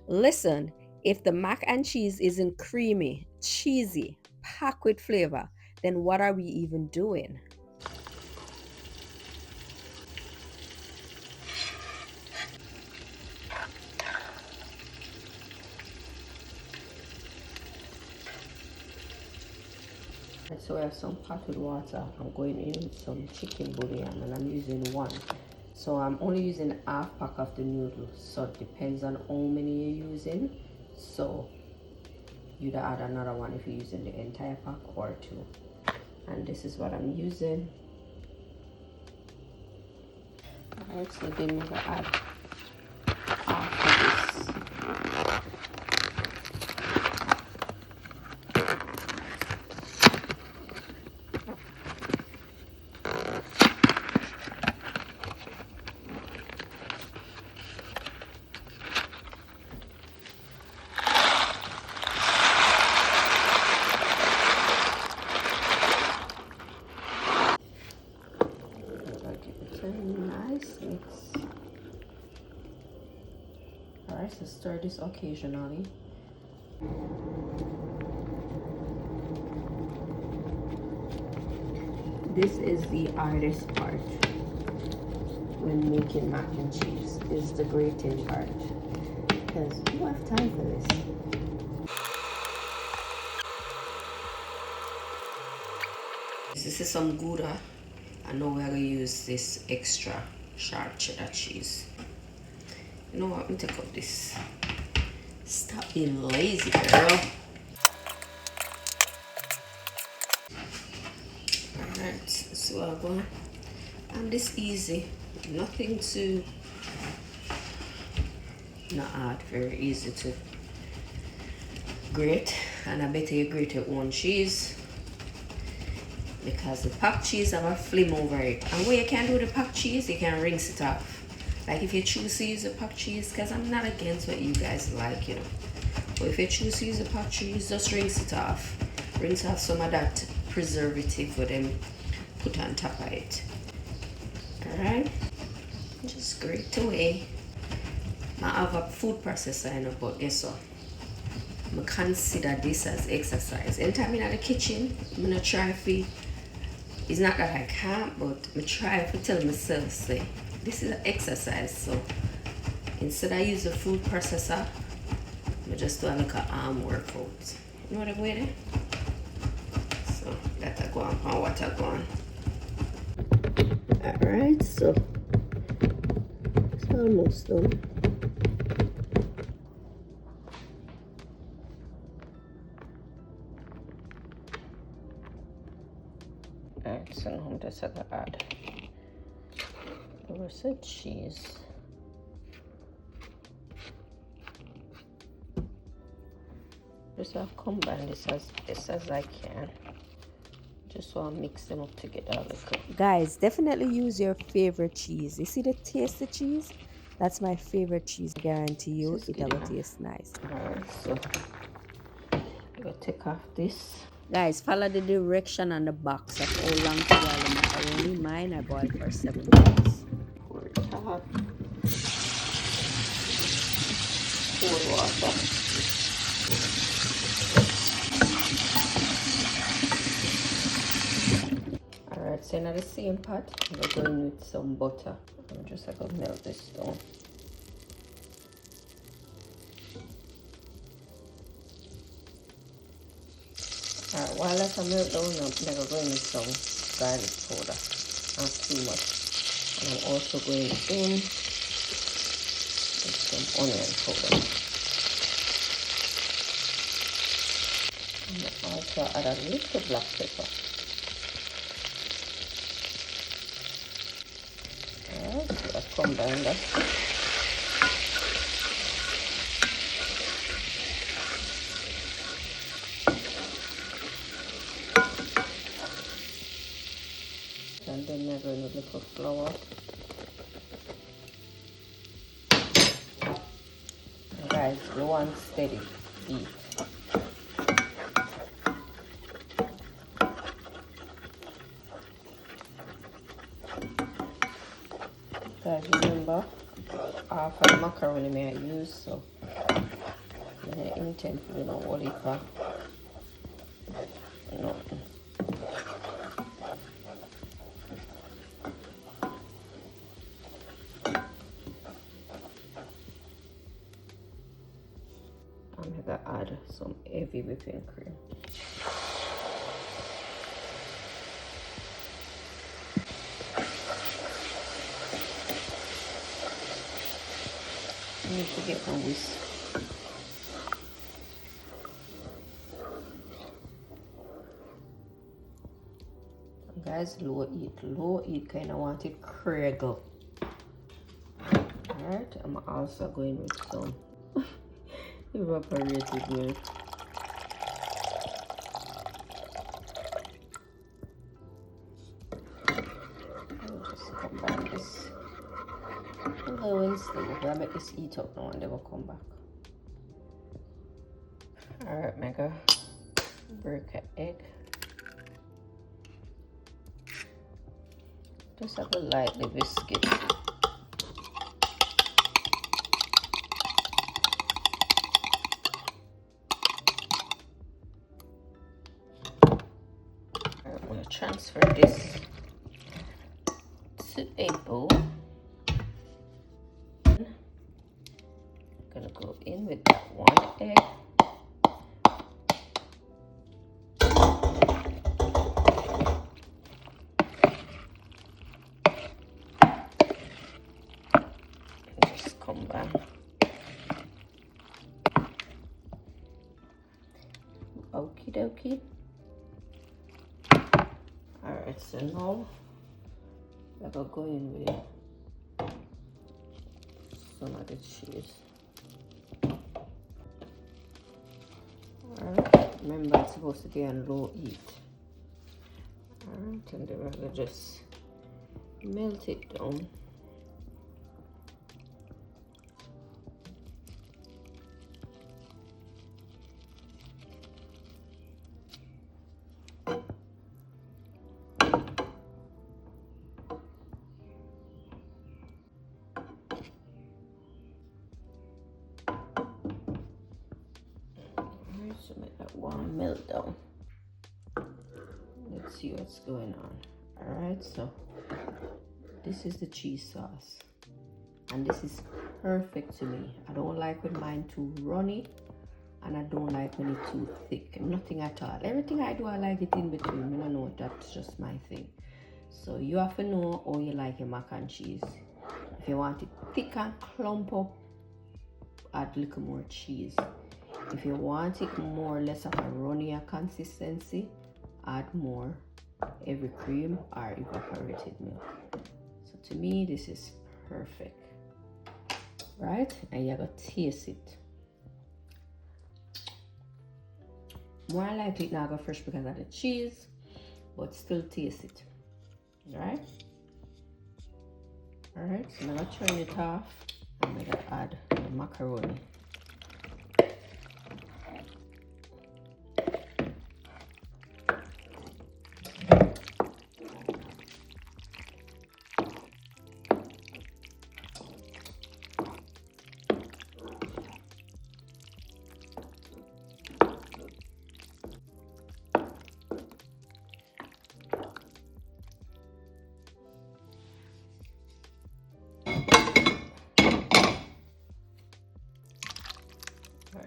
Listen, if the mac and cheese isn't creamy, cheesy, packed with flavor, then what are we even doing? So I have some potted water. I'm going in with some chicken bouillon and I'm using one. So I'm only using half pack of the noodles. So it depends on how many you're using. So you'd add another one if you're using the entire pack or two. And this is what I'm using. Alright, so then I'm gonna add half of this. Nice mix. Alright, so stir this occasionally. This is the hardest part when making mac and cheese, is the grating part. Because you have time for this. This is some Gouda. And now we're going to use this extra sharp cheddar cheese. You know what? Let me take up this. Stop being lazy, girl. Alright, so I'm going. And this easy. Nothing to not hard. Very easy to grate. And I better you grate your own cheese, because the packed cheese have a film over it. And what you can do with the packed cheese, you can rinse it off. Like if you choose to use the packed cheese, because I'm not against what you guys like, you know. But if you choose to use the packed cheese, just rinse it off. Rinse off some of that preservative for them put on top of it. Alright? Just grate away. I have a food processor, you know, but guess what? I consider this as exercise. Anytime in the kitchen, I'm gonna try to. It's not that I can't, but I try to tell myself, say, this is an exercise. So instead I use the food processor, I just do a little arm workout. You know what I'm with? So that go on, and what I go on. Alright, so it's almost done. Alright, so now I'm just going to add the rest of cheese. Just combine this as best as I can. Just want to mix them up together a little. Guys, definitely use your favorite cheese. You see the Tastee cheese? That's my favorite cheese. I guarantee you it'll taste nice. Alright, so I'm going to take off this. Guys, follow the direction on the box of how long to boil the macaroni. Mine I boiled for 7 minutes. Pour it off. Pour water. Alright, so now the same pot, we're going with some butter. I'm just going to melt this down. Alright, while that's melt down, I'm going to with some garlic powder. Not too much. And I'm also going in with some onion powder. And I also add a little black pepper. Alright, so I combine that. And then we're going to look for flour. And guys, you want steady heat. Guys, remember, half of the macaroni may I use, so I intend for you know what it for. No. I'm gonna add some heavy whipping cream. I need to get my whisk. Guys, low heat, kind of want it cradle. Alright, I'm also going with some evaporated milk. I'll just combine this. Low and slow. I'll make this heat up now and then we'll come back. Alright, mega. Break an egg. Just have to lightly whisk it. I'm going to transfer this to a bowl. I'm going to go in with that one egg. Combine. Okie dokie. Alright, so now I will go in with some of the cheese. Alright, remember it's supposed to be on low heat. Alright, and then we're gonna just melt it down. So make that one melt down. Let's see what's going on. Alright, so this is the cheese sauce. And this is perfect to me. I don't like when mine too runny. And I don't like when it's too thick. Nothing at all. Everything I do, I like it in between. I don't know, that's just my thing. So you have to know how you like your mac and cheese. If you want it thick and clump up, add a little more cheese. If you want it more or less of a runnier consistency, add more heavy cream or evaporated milk. So to me, this is perfect, right? And you gotta taste it. More likely now go fresh because of the cheese, but still taste it, right? All right, so I'm gonna turn it off. I'm gonna add the macaroni.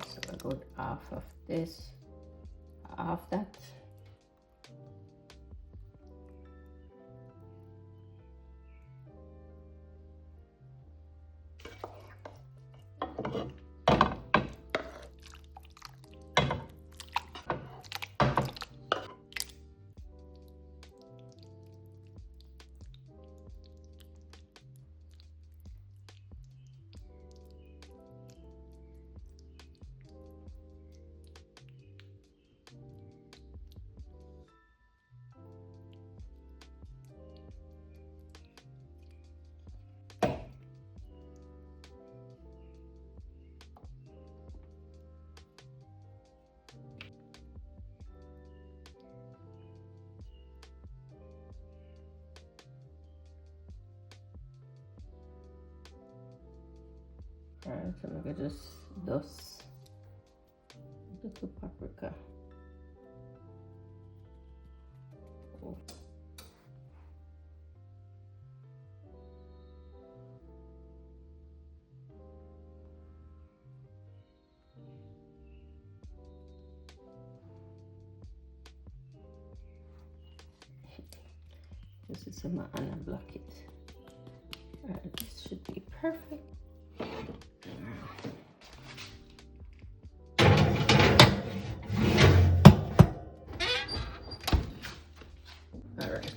So I got half of this, half that. Alright, so I'm gonna just dust Little paprika. Oh. This is some and block it. Alright, this should be perfect. Alright.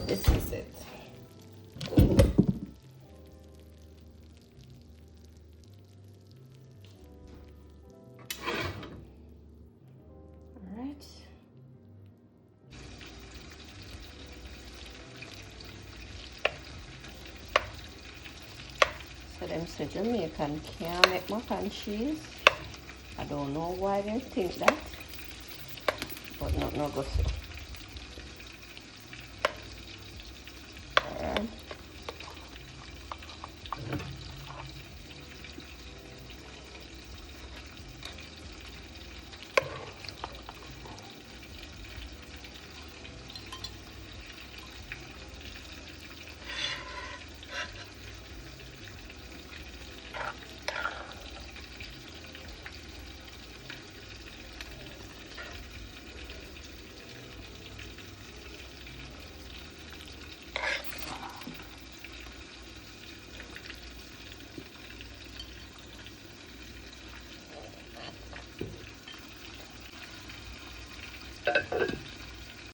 This is it. All right. So them say Jamaican can't make mac and cheese. I don't know why they think that, but no go so.